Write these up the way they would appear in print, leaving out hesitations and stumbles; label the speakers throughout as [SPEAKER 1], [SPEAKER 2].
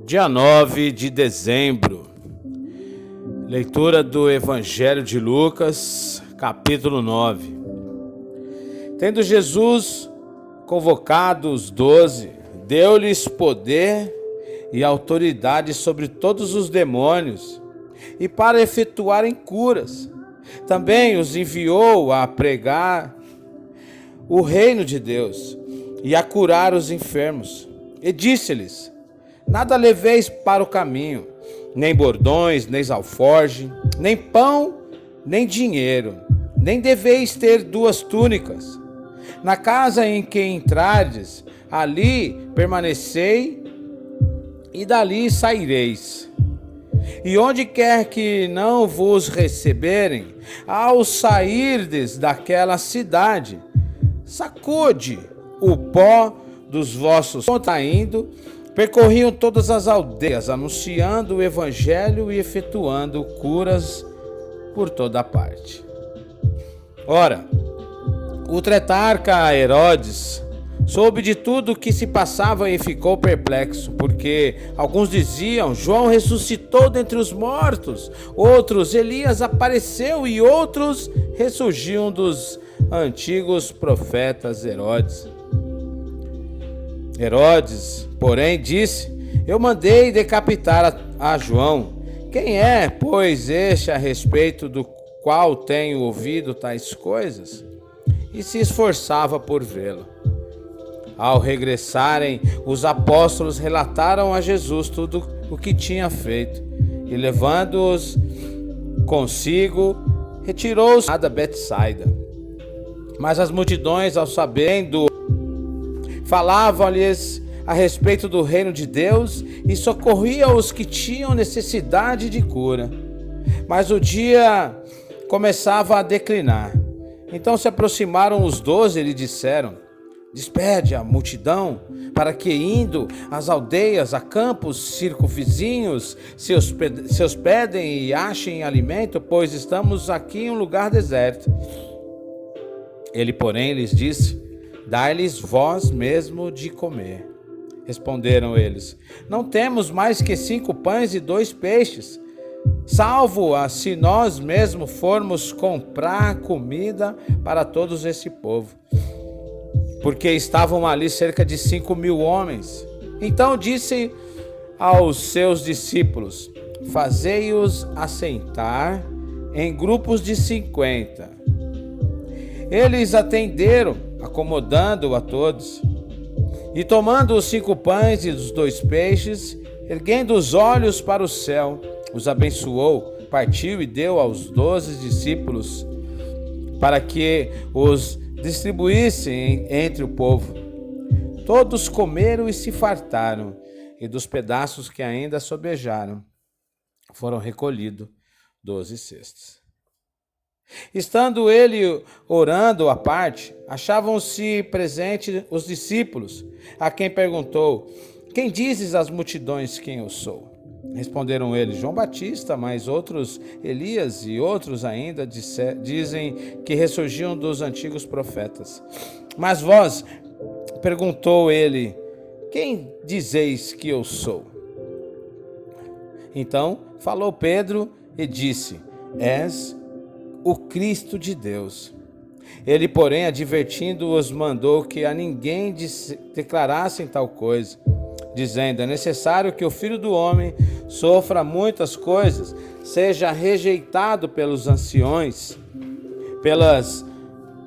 [SPEAKER 1] Dia 9 de dezembro, leitura do Evangelho de Lucas, capítulo 9. Tendo Jesus convocado os 12, deu-lhes poder e autoridade sobre todos os demônios e para efetuarem curas. Também os enviou a pregar o reino de Deus e a curar os enfermos. E disse-lhes: nada leveis para o caminho, nem bordões, nem alforje, nem pão, nem dinheiro, nem deveis ter 2 túnicas. Na casa em que entrardes, ali permanecei e dali saireis. E onde quer que não vos receberem, ao sairdes daquela cidade, sacude o pó dos vossos contraindo. Percorriam todas as aldeias, anunciando o evangelho e efetuando curas por toda parte. Ora, o tetrarca Herodes soube de tudo o que se passava e ficou perplexo, porque alguns diziam: João ressuscitou dentre os mortos, outros: Elias apareceu, e outros: ressurgiu dos antigos profetas. Herodes, porém, disse: eu mandei decapitar a João. Quem é, pois, este a respeito do qual tenho ouvido tais coisas? E se esforçava por vê-lo. Ao regressarem, os apóstolos relataram a Jesus tudo o que tinha feito, e levando-os consigo, retirou-se a Betsaida. Mas as multidões, ao sabendo, falavam-lhes a respeito do reino de Deus e socorriam os que tinham necessidade de cura. Mas o dia começava a declinar. Então se aproximaram os 12 e lhe disseram: despede a multidão, para que, indo às aldeias, a campos circunvizinhos, se hospedem e achem alimento, pois estamos aqui em um lugar deserto. Ele, porém, lhes disse: dai-lhes vós mesmo de comer. Responderam eles: não temos mais que 5 pães e 2 peixes, salvo se nós mesmos formos comprar comida para todos esse povo. Porque estavam ali cerca de 5.000 homens. Então disse aos seus discípulos: fazei-os assentar em grupos de 50. Eles atenderam, acomodando a todos. E tomando os 5 pães e os 2 peixes, erguendo os olhos para o céu, os abençoou, partiu e deu aos 12 discípulos, para que os distribuíssem entre o povo. Todos comeram e se fartaram, e dos pedaços que ainda sobejaram, foram recolhidos 12 cestos. Estando ele orando à parte, achavam-se presentes os discípulos, a quem perguntou: quem dizes às multidões quem eu sou? Responderam eles: João Batista, mas outros Elias, e outros ainda dizem que ressurgiam dos antigos profetas. Mas vós, perguntou ele, quem dizeis que eu sou? Então falou Pedro e disse: és o Cristo de Deus. Ele, porém, advertindo-os, mandou que a ninguém declarassem tal coisa, dizendo: é necessário que o Filho do Homem sofra muitas coisas, seja rejeitado pelos anciões,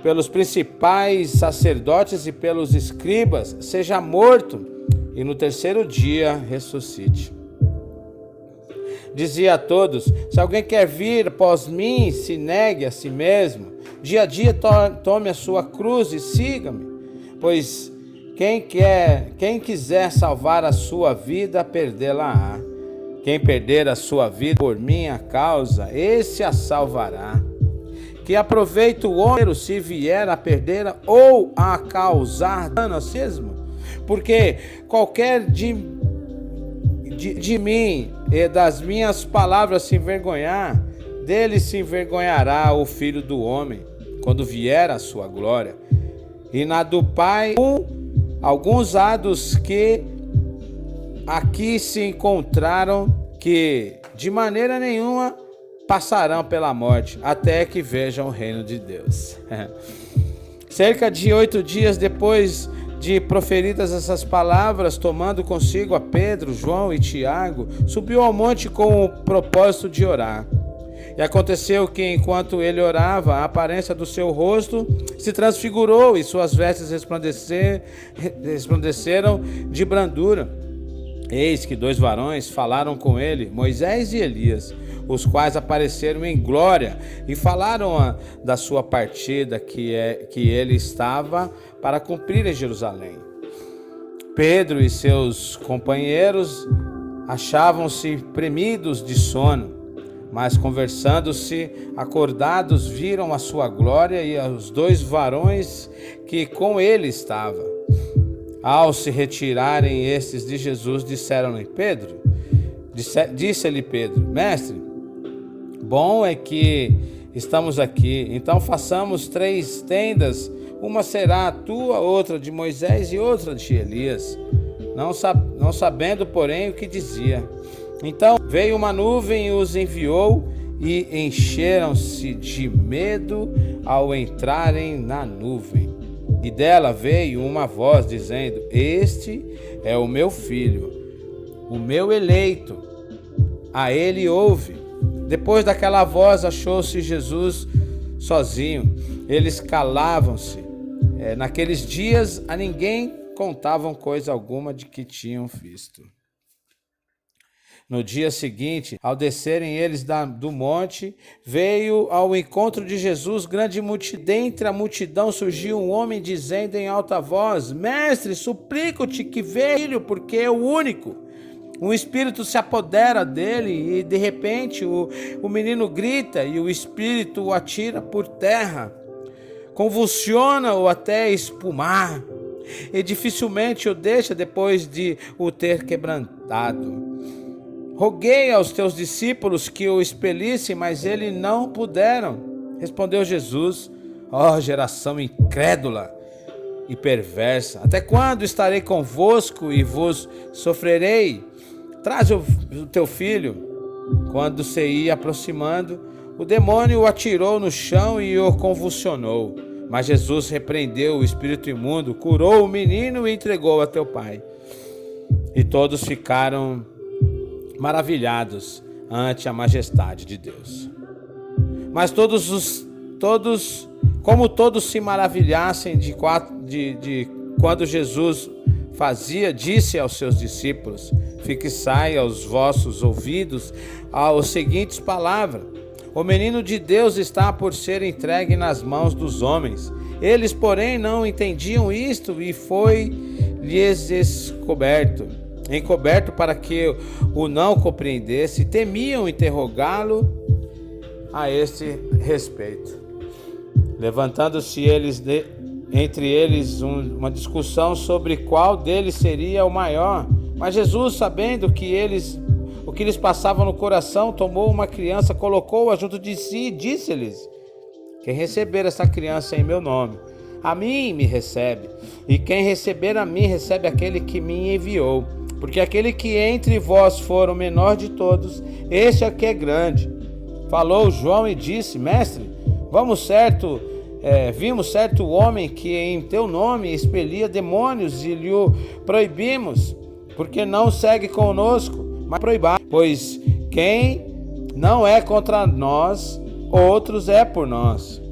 [SPEAKER 1] pelos principais sacerdotes e pelos escribas, seja morto e no 3º dia ressuscite. Dizia a todos: se alguém quer vir após mim, se negue a si mesmo, dia a dia tome a sua cruz e siga-me. Pois quem quiser salvar a sua vida, perdê-la-á. Quem perder a sua vida por minha causa, esse a salvará. Que aproveita o homem se vier a perder ou a causar dano a si mesmo? Porque qualquer de mim e das minhas palavras se envergonhar, dele se envergonhará o Filho do Homem, quando vier a sua glória, e na do Pai, alguns há dos que aqui se encontraram, que de maneira nenhuma passarão pela morte, até que vejam o reino de Deus. Cerca de 8 dias depois de proferidas essas palavras, tomando consigo a Pedro, João e Tiago, subiu ao monte com o propósito de orar. E aconteceu que, enquanto ele orava, a aparência do seu rosto se transfigurou e suas vestes resplandeceram de brandura. Eis que 2 varões falaram com ele, Moisés e Elias, os quais apareceram em glória e falaram da sua partida que ele estava para cumprir em Jerusalém. Pedro e seus companheiros achavam-se premidos de sono, mas conversando-se, acordados, viram a sua glória e os 2 varões que com ele estavam. Ao se retirarem estes de Jesus, disseram-lhe Pedro, disse-lhe Pedro, Mestre, bom é que estamos aqui, então façamos 3 tendas, uma será a tua, outra de Moisés e outra de Elias, não sabendo, porém, o que dizia. Então veio uma nuvem e os enviou, e encheram-se de medo ao entrarem na nuvem. E dela veio uma voz dizendo, este é o meu filho, o meu eleito, a ele ouve. Depois daquela voz achou-se Jesus sozinho, eles calavam-se. Naqueles dias a ninguém contavam coisa alguma de que tinham visto. No dia seguinte, ao descerem eles do monte, veio ao encontro de Jesus grande multidão. Dentre a multidão surgiu um homem dizendo em alta voz, Mestre, suplico-te que veja, porque é o único. Um espírito se apodera dele e de repente o menino grita e o espírito o atira por terra, convulsiona-o até espumar e dificilmente o deixa depois de o ter quebrantado. Roguei aos teus discípulos que o expelissem, mas eles não puderam. Respondeu Jesus, ó geração incrédula e perversa, até quando estarei convosco e vos sofrerei? Traze o teu filho. Quando se ia aproximando, o demônio o atirou no chão e o convulsionou. Mas Jesus repreendeu o espírito imundo, curou o menino e entregou a teu pai. E todos ficaram maravilhados ante a majestade de Deus. Mas como todos se maravilhassem de quando Jesus fazia, disse aos seus discípulos, fixai aos vossos ouvidos as seguintes palavras, o menino de Deus está por ser entregue nas mãos dos homens. Eles, porém, não entendiam isto e foi-lhes encoberto para que o não compreendesse, temiam interrogá-lo a este respeito. Levantando-se entre eles uma discussão sobre qual deles seria o maior. Mas Jesus, sabendo o que lhes passava no coração, tomou uma criança, colocou-a junto de si e disse-lhes, quem receber essa criança em meu nome, a mim me recebe, e quem receber a mim recebe aquele que me enviou. Porque aquele que entre vós for o menor de todos, este é que é grande. Falou João e disse, Mestre, vimos certo homem que em teu nome expelia demônios e lhe o proibimos, porque não segue conosco, mas proibai. Pois quem não é contra nós, outros é por nós.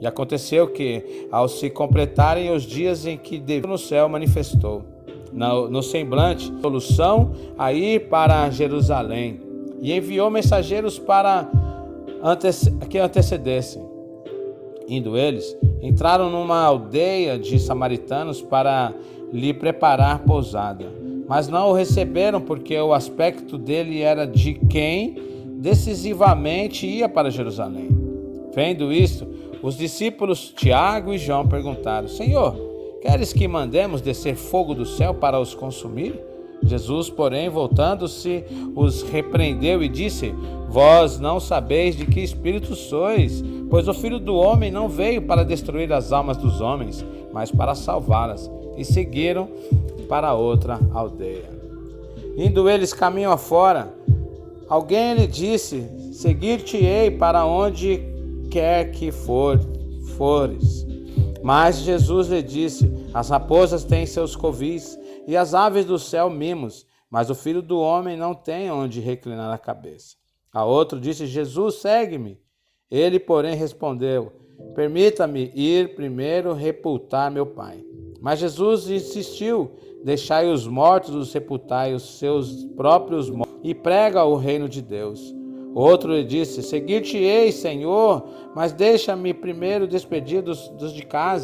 [SPEAKER 1] E aconteceu que, ao se completarem os dias em que Deus no céu manifestou, no semblante, solução a ir para Jerusalém, e enviou mensageiros para que antecedessem. Indo eles, entraram numa aldeia de samaritanos para lhe preparar pousada, mas não o receberam, porque o aspecto dele era de quem decisivamente ia para Jerusalém. Vendo isto, os discípulos Tiago e João perguntaram, Senhor, queres que mandemos descer fogo do céu para os consumir? Jesus, porém, voltando-se, os repreendeu e disse, vós não sabeis de que espírito sois, Pois o Filho do Homem não veio para destruir as almas dos homens, mas para salvá-las. E seguiram para outra aldeia. Indo eles caminho afora, alguém lhe disse: seguir-te-ei para onde quer que fores. Mas Jesus lhe disse: as raposas têm seus covis, e as aves do céu mimos, mas o Filho do Homem não tem onde reclinar a cabeça. A outro disse: Jesus, segue-me. Ele, porém, respondeu: permita-me ir primeiro repultar meu Pai. Mas Jesus insistiu: deixai os mortos sepultai os seus próprios mortos, e prega o reino de Deus. Outro lhe disse: seguir-te-ei, Senhor, mas deixa-me primeiro despedir dos de casa.